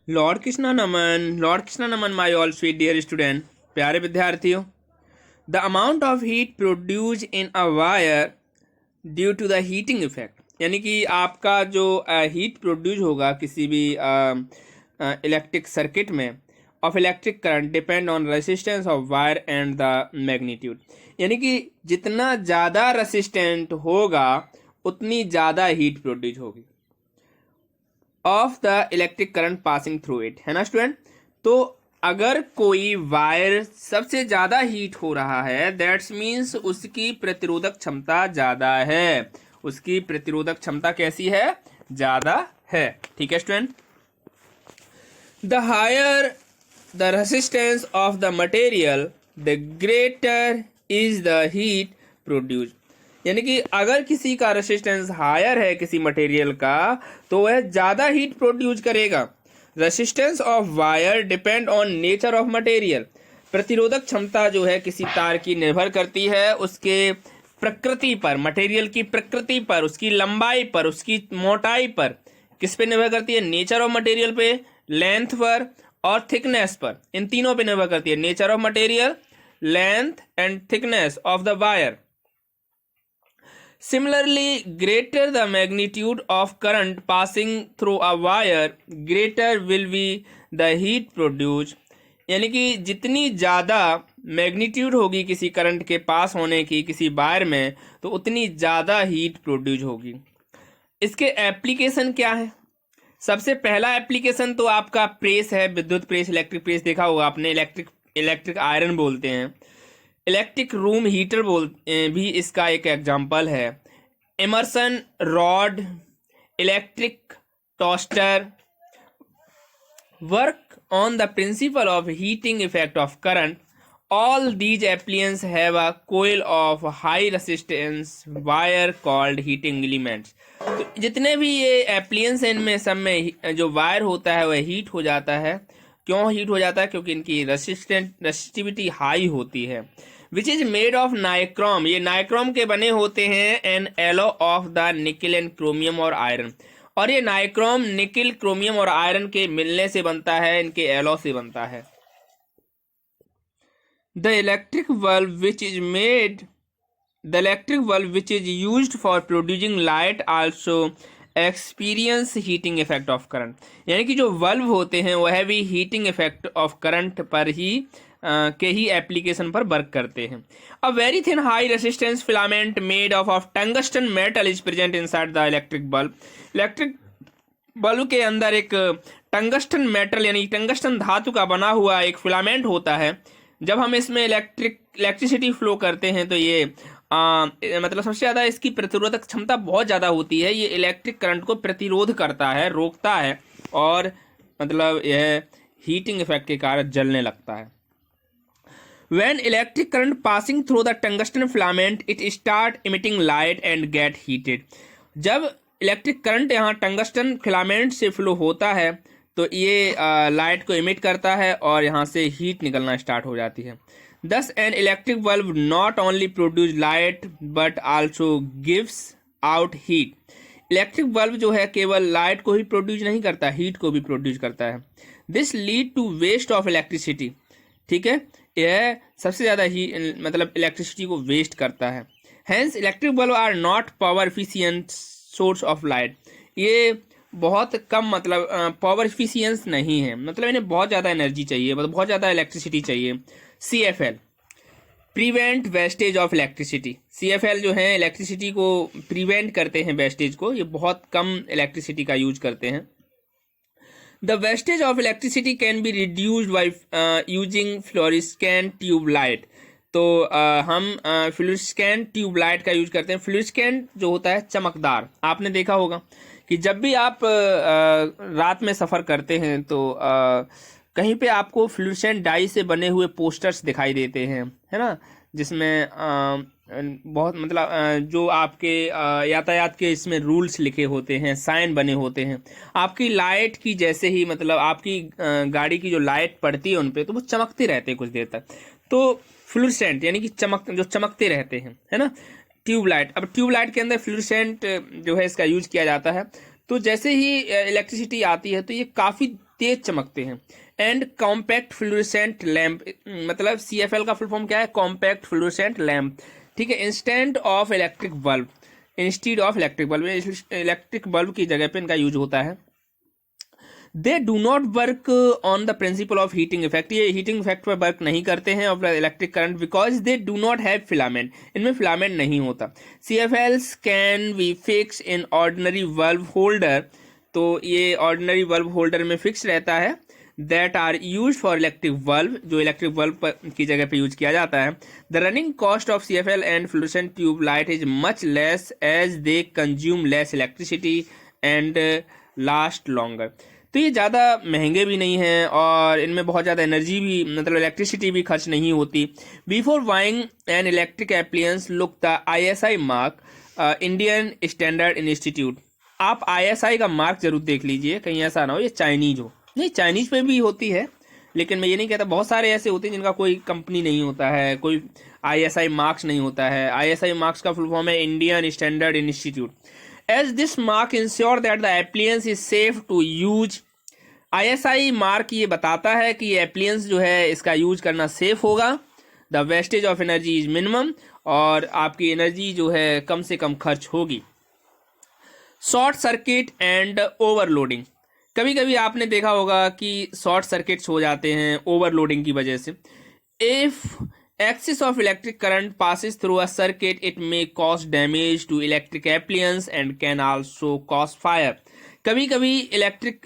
Lord Krishna नमन my all sweet dear student, प्यारे विद्यार्थियों। The amount of heat produce in a wire due to the heating effect, यानी कि आपका जो हीट प्रोड्यूस होगा किसी भी इलेक्ट्रिक सर्किट में of electric current depend on resistance of wire and the magnitude, यानी कि जितना ज़्यादा रेसिस्टेंट होगा उतनी ज़्यादा हीट प्रोड्यूस होगी of the electric current passing through it, है ना स्टूडेंट। तो अगर कोई वायर सबसे ज़्यादा हीट हो रहा है दैट्स मीन्स उसकी प्रतिरोधक क्षमता ज़्यादा है, उसकी प्रतिरोधक क्षमता कैसी है, ज़्यादा है। ठीक है student. The higher the resistance of the material the greater is the heat produce, यानी कि अगर किसी का रेसिस्टेंस हायर है किसी मटेरियल का तो वह ज़्यादा हीट प्रोड्यूस करेगा। Resistance of wire depend on nature of material, प्रतिरोधक क्षमता जो है किसी तार की निर्भर करती है उसके प्रकृति पर, मटेरियल की प्रकृति पर, उसकी लंबाई पर, उसकी मोटाई पर। किस पे निर्भर करती है, नेचर ऑफ मटेरियल पे, लेंथ पर और थिकनेस पर। इन तीनों पे निर्भर करती है, nature of material, length and thickness of the wire. Similarly, greater the magnitude of current passing through a wire, greater will be the heat produced, यानी कि जितनी ज़्यादा मैग्नीट्यूड होगी किसी करंट के पास होने की किसी वायर में तो उतनी ज़्यादा हीट प्रोड्यूस होगी। इसके एप्लीकेशन क्या है? सबसे पहला एप्लीकेशन तो आपका प्रेस है, विद्युत प्रेस, इलेक्ट्रिक प्रेस देखा होगा आपने, इलेक्ट्रिक आयरन बोलते हैं, इलेक्ट्रिक रूम हीटर भी इसका एक एग्जाम्पल है। Immersion rod, electric toaster work on the principle of heating effect of current. All these appliances have a coil of high resistance wire called heating elements. तो जितने भी ये एप्लियंस हैं इनमें सब में जो वायर होता है वह हीट हो जाता है। क्यों हीट हो जाता है? क्योंकि इनकी रेसिस्टिविटी हाई होती है। Which is made of nichrome, ये नाइक्रोम के बने होते हैं, and alloy of the nickel and chromium और आयरन। और ये नाइक्रोम निकल, क्रोमियम और आयरन के मिलने से बनता है, इनके एलो से बनता है। The electric bulb which is used for producing light also experience heating effect of current, यानी कि जो बल्ब होते हैं वह भी हीटिंग इफेक्ट ऑफ करंट पर ही के ही एप्लीकेशन पर वर्क करते हैं। A very thin high resistance filament made of tungsten metal is present inside the electric bulb. Electric bulb के अंदर एक टंगस्टन मेटल यानी टंगस्टन धातु का बना हुआ एक फिलामेंट होता है। जब हम इसमें इलेक्ट्रिसिटी फ्लो करते हैं तो ये मतलब सबसे ज़्यादा इसकी प्रतिरोधक क्षमता बहुत ज़्यादा होती है। ये इलेक्ट्रिक करंट को प्रतिरोध करता है, रोकता है और मतलब यह हीटिंग इफेक्ट के कारण जलने लगता है। When electric current passing through the tungsten filament, it start emitting light and get heated. जब इलेक्ट्रिक करंट यहाँ टंगस्टन फिलामेंट से फ्लो होता है तो ये लाइट को इमिट करता है और यहाँ से हीट निकलना स्टार्ट हो जाती है। Thus an electric bulb not only produce light but also gives out heat. Electric bulb जो है केवल लाइट को ही प्रोड्यूस नहीं करता, हीट को भी प्रोड्यूस करता है। This lead to waste of electricity. ठीक है, यह सबसे ज़्यादा ही मतलब इलेक्ट्रिसिटी को वेस्ट करता है। Hence electric bulb are not power efficient source of light, ये बहुत कम मतलब पावर एफिशिएंस नहीं है, मतलब इन्हें बहुत ज़्यादा एनर्जी चाहिए, मतलब बहुत ज़्यादा इलेक्ट्रिसिटी चाहिए। CFL prevent wastage of electricity, CFL जो है इलेक्ट्रिसिटी को प्रिवेंट करते हैं, वेस्टेज को, ये बहुत कम इलेक्ट्रिसिटी का यूज करते हैं। The wastage of electricity can be reduced by using fluorescent tube light. तो हम फ्लोरेसेंट ट्यूब लाइट का यूज करते हैं। फ्लोरेसेंट जो होता है चमकदार, आपने देखा होगा कि जब भी आप रात में सफ़र करते हैं तो कहीं पे आपको फ्लोरेसेंट डाई से बने हुए पोस्टर्स दिखाई देते हैं, है ना, जिसमें बहुत मतलब जो आपके यातायात के इसमें रूल्स लिखे होते हैं, साइन बने होते हैं। आपकी लाइट की जैसे ही मतलब आपकी गाड़ी की जो लाइट पड़ती है उन पे तो वो चमकते रहते हैं कुछ देर तक, तो फ्लोरेसेंट यानी कि चमकते रहते हैं, है ना, ट्यूबलाइट। अब ट्यूबलाइट के अंदर फ्लोरेसेंट जो है इसका यूज किया जाता है। तो जैसे ही इलेक्ट्रिसिटी आती है तो ये काफ़ी तेज चमकते हैं। एंड कॉम्पैक्ट फ्लोरेसेंट लैम्प, मतलब CFL का फुल फॉर्म क्या है? कॉम्पैक्ट फ्लोरेसेंट लैम्प, ठीक है। Instant of electric bulb, instead of electric bulb, electric bulb की जगह पे इनका यूज होता है। They do not work on the principle of heating effect, ये हीटिंग इफेक्ट पर वर्क नहीं करते हैं of electric current because they do not have filament, इनमें फिलामेंट नहीं होता। CFLs can be fix in ordinary bulb holder, तो ये ऑर्डिनरी बल्ब होल्डर में फिक्स रहता है। That are use for electric bulb, जो इलेक्ट्रिक बल्ब की जगह पे यूज किया जाता है। The running cost of CFL and fluorescent tube light is much less as they consume less electricity and last longer, तो ये ज़्यादा महंगे भी नहीं हैं और इनमें बहुत ज़्यादा एनर्जी भी, मतलब इलेक्ट्रिसिटी भी खर्च नहीं होती। Before buying an electric appliances look the ISI mark, Indian standard institute. आप ISI का मार्क जरूर देख लीजिए, कहीं ऐसा ना हो ये चाइनीज हो। नहीं, चाइनीज पे भी होती है, लेकिन मैं ये नहीं कहता, बहुत सारे ऐसे होते हैं जिनका कोई कंपनी नहीं होता है, कोई ISI मार्क्स नहीं होता है। ISI मार्क्स का फुल फॉर्म है Indian standard institute. As this mark ensure that the appliance is safe to use, ISI mark ये बताता है कि ये एप्लियंस जो है इसका यूज करना सेफ होगा। The wastage of energy is minimum, और आपकी एनर्जी जो है कम से कम खर्च होगी। शॉर्ट सर्किट एंड ओवरलोडिंग, कभी कभी आपने देखा होगा कि शॉर्ट सर्किट्स हो जाते हैं ओवरलोडिंग की वजह से। If excess of electric current passes through a circuit, it may cause damage to electric appliance and can also cause fire। कभी कभी इलेक्ट्रिक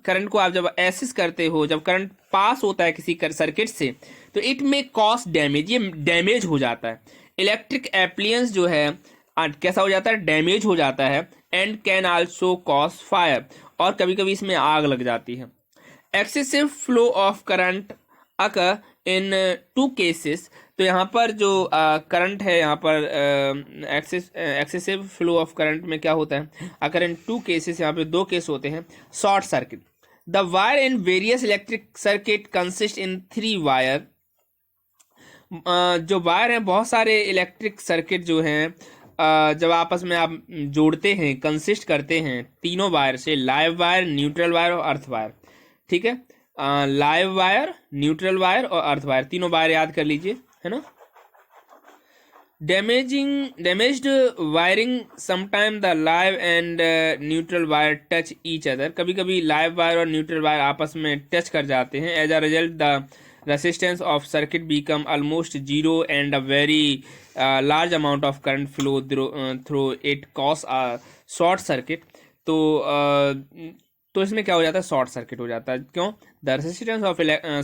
करंट को आप जब एक्सेस करते हो, जब करंट पास होता है किसी सर्किट से, तो इट में कॉज डैमेज, ये डैमेज हो जाता है। इलेक्ट्रिक एप्लियंस जो है कैसा हो जाता है? डैमेज हो जाता है। And can also cause fire, और कभी कभी इसमें आग लग जाती है। Excessive flow of current occur in 2 cases, तो यहाँ पर जो करंट है, यहाँ पर एक्सेसिव फ्लो ऑफ करंट में क्या होता है? अकर इन 2 केसेस, यहाँ पे 2 केस होते हैं। Short circuit, the wire in various electric circuit consist in 3 wire, जो वायर हैं, बहुत सारे इलेक्ट्रिक सर्किट जो हैं जब आपस में आप जोड़ते हैं, कंसिस्ट करते हैं तीनों वायर से, लाइव वायर, न्यूट्रल वायर और अर्थ वायर, ठीक है। लाइव वायर, न्यूट्रल वायर और अर्थ वायर, तीनों वायर याद कर लीजिए, है ना। Damaged wiring, sometime the live and neutral wire touch each other, कभी कभी लाइव वायर और न्यूट्रल वायर आपस में टच कर जाते हैं। As a result the resistance of circuit become almost zero and a very large amount of current flow through it cause a short circuit. तो इसमें क्या हो जाता है? शॉर्ट सर्किट हो जाता है। क्यों? The resistance of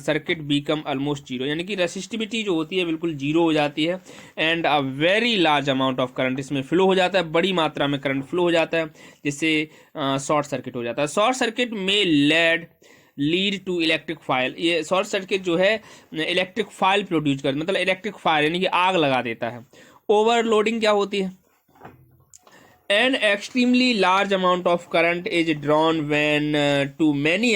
circuit become almost zero, यानी कि रेसिस्टिविटी जो होती है बिल्कुल जीरो हो जाती है। And a very large amount of current इसमें फ्लो हो जाता है, बड़ी मात्रा में करंट फ्लो हो जाता है, जिससे शॉर्ट सर्किट हो जाता है। शॉर्ट सर्किट में लीड टू इलेक्ट्रिक फायर, ये शॉर्ट सर्किट जो है इलेक्ट्रिक फायर प्रोड्यूस कर, मतलब इलेक्ट्रिक फायर यानी कि आग लगा देता है। ओवरलोडिंग क्या होती है? An extremely large amount of current is drawn when too many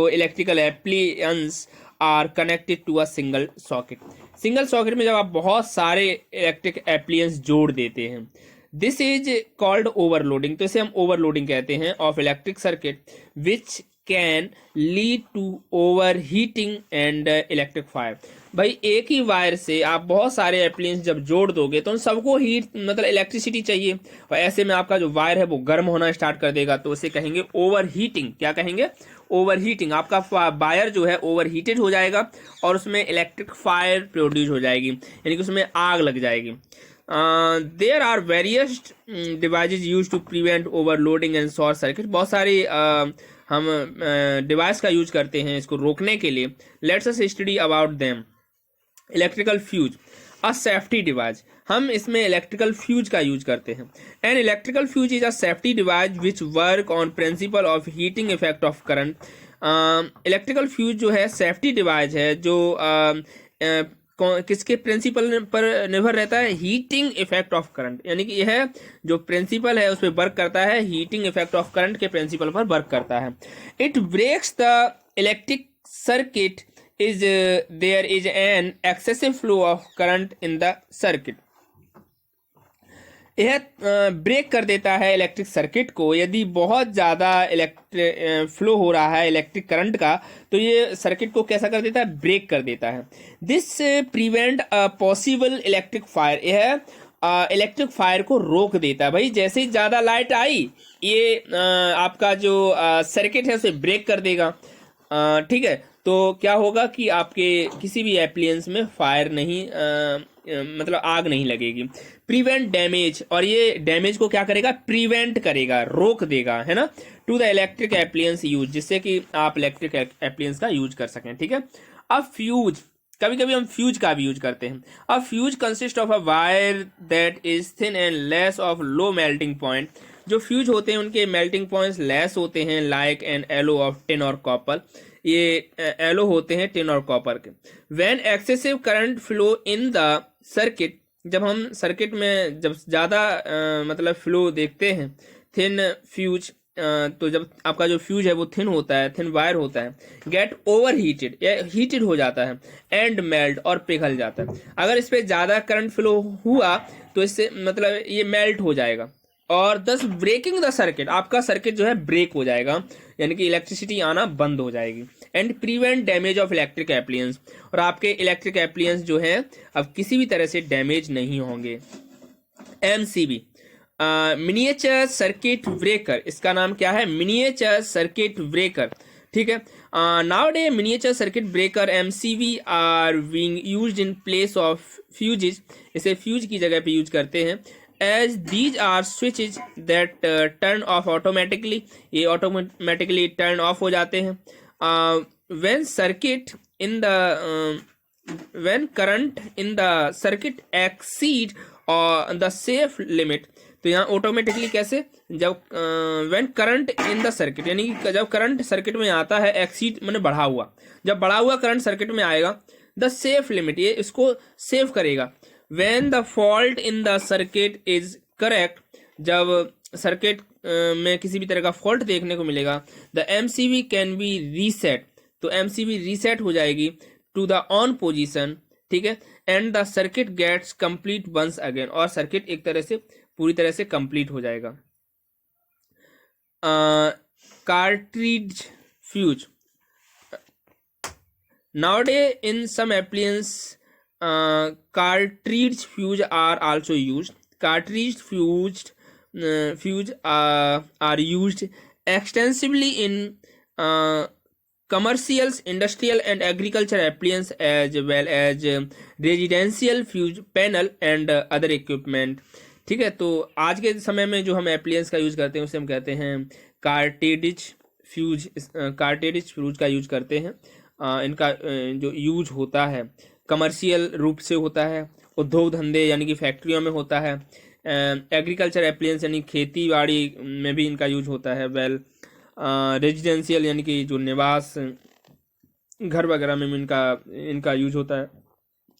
electrical appliances are connected to a single socket। Single socket में जब आप बहुत सारे इलेक्ट्रिक एप्लियंस जोड़ देते हैं, दिस इज कॉल्ड ओवरलोडिंग, तो इसे हम ओवरलोडिंग कहते हैं of electric circuit, which can lead to over heating and electric fire. भाई एक ही वायर से आप बहुत सारे एप्लियंस जब जोड़ दोगे तो उन सबको हीट, मतलब इलेक्ट्रिसिटी चाहिए, और ऐसे में आपका जो वायर है वो गर्म होना स्टार्ट कर देगा, तो उसे कहेंगे ओवर हीटिंग। क्या कहेंगे? Over heating. आपका वायर जो है ओवर हीटेड हो जाएगा और उसमें इलेक्ट्रिक फायर प्रोड्यूस हो जाएगी, यानी कि उसमें आग लग जाएगी। There are various devices use to prevent overloading and short circuit, बहुत सारी हम डिवाइस का यूज करते हैं इसको रोकने के लिए। Let's us study about them. Electrical fuse, a safety device, हम इसमें इलेक्ट्रिकल फ्यूज का यूज करते हैं। An electrical fuse is a safety device which work on principal of heating effect of current. Electrical fuse जो है safety device है जो किसके प्रिंसिपल पर निर्भर रहता है? हीटिंग इफेक्ट ऑफ करंट, यानी कि यह जो प्रिंसिपल है उस पर वर्क करता है, हीटिंग इफेक्ट ऑफ करंट के प्रिंसिपल पर वर्क करता है। It breaks the electric circuit is there is an excessive flow of current in the circuit। यह ब्रेक कर देता है इलेक्ट्रिक सर्किट को। यदि बहुत ज़्यादा इलेक्ट्रिक फ्लो हो रहा है इलेक्ट्रिक करंट का, तो ये सर्किट को कैसा कर देता है, ब्रेक कर देता है। This prevent a possible electric fire, यह इलेक्ट्रिक फायर को रोक देता है। भाई जैसे ही ज़्यादा लाइट आई, ये आपका जो सर्किट है उसे ब्रेक कर देगा। ठीक है, तो क्या होगा कि आपके किसी भी एप्लियंस में फायर नहीं मतलब आग नहीं लगेगी। प्रिवेंट डैमेज, और ये डैमेज को क्या करेगा, प्रिवेंट करेगा, रोक देगा, है ना, to the electric appliances use, जिससे कि आप इलेक्ट्रिक एप्लियंस का यूज कर सकें। ठीक है, अब फ्यूज, कभी कभी हम फ्यूज का भी यूज करते हैं। अब fuse consist of a wire that is thin and less of low melting point. जो फ्यूज होते हैं उनके मेल्टिंग पॉइंट्स लेस होते हैं, like an alloy of tin और कॉपर। ये एलो होते हैं टिन और कॉपर के। When excessive current flow in the circuit, जब हम सर्किट में जब ज़्यादा मतलब फ्लो देखते हैं, थिन फ्यूज, तो जब आपका जो फ्यूज है वो थिन होता है, थिन वायर होता है, गेट ओवर हीटेड, या हीटेड हो जाता है, एंड मेल्ट, और पिघल जाता है। अगर इस पर ज़्यादा करंट फ्लो हुआ तो इससे मतलब ये मेल्ट हो जाएगा, और दस ब्रेकिंग द सर्किट, आपका सर्किट जो है ब्रेक हो जाएगा, यानी कि इलेक्ट्रिसिटी आना बंद हो जाएगी। And prevent damage of electric appliances, और आपके इलेक्ट्रिक एप्लियंस जो है अब किसी भी तरह से डैमेज नहीं होंगे। एमसीबी, मिनिएचर सर्किट ब्रेकर, इसका नाम क्या है, मिनिएचर सर्किट ब्रेकर। ठीक है, nowadays miniature circuit breaker MCB are being used in place of fuses, इसे फ्यूज की जगह पे यूज करते हैं। As these are switches that turn off automatically, ये ऑटोमेटिकली टर्न ऑफ हो जाते हैं। When circuit in the when current in the circuit exceed the safe limit, तो यहाँ ऑटोमेटिकली कैसे, जब when current in the circuit, यानी कि जब करंट सर्किट में आता है, एक्सीड मैंने बढ़ा हुआ, जब बढ़ा हुआ करंट सर्किट में आएगा, द सेफ लिमिट, ये इसको सेव करेगा। when the fault in the circuit is correct, जब सर्किट में किसी भी तरह का फॉल्ट देखने को मिलेगा, the MCB can be reset, तो एमसीबी रीसेट हो जाएगी टू द ऑन पोजीशन। ठीक है, and the circuit gets complete once again, और सर्किट एक तरह से पूरी तरह से कंप्लीट हो जाएगा। Cartridge fuse, nowadays in some appliances cartridge fuse are also used. Cartridge fuse are used extensively in commercial, industrial and agriculture appliances, as well as residential fuse panel and other equipment. ठीक है, तो आज के समय में जो हम appliances का यूज करते हैं उसे हम कहते हैं कार्टेरिज फ्यूज। कार्टेरिज फ्यूज का यूज करते हैं। इनका जो यूज होता है कमर्शियल रूप से होता है, उद्योग धंधे यानी कि फैक्ट्रियों में होता है, एग्रीकल्चर एप्लियंस यानी खेती बाड़ी में भी इनका यूज होता है, वेल रेजिडेंशियल यानी कि जो निवास घर वगैरह में इनका यूज होता है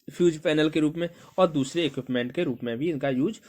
फ्यूज पैनल के रूप में, और दूसरे इक्विपमेंट के रूप में भी इनका यूज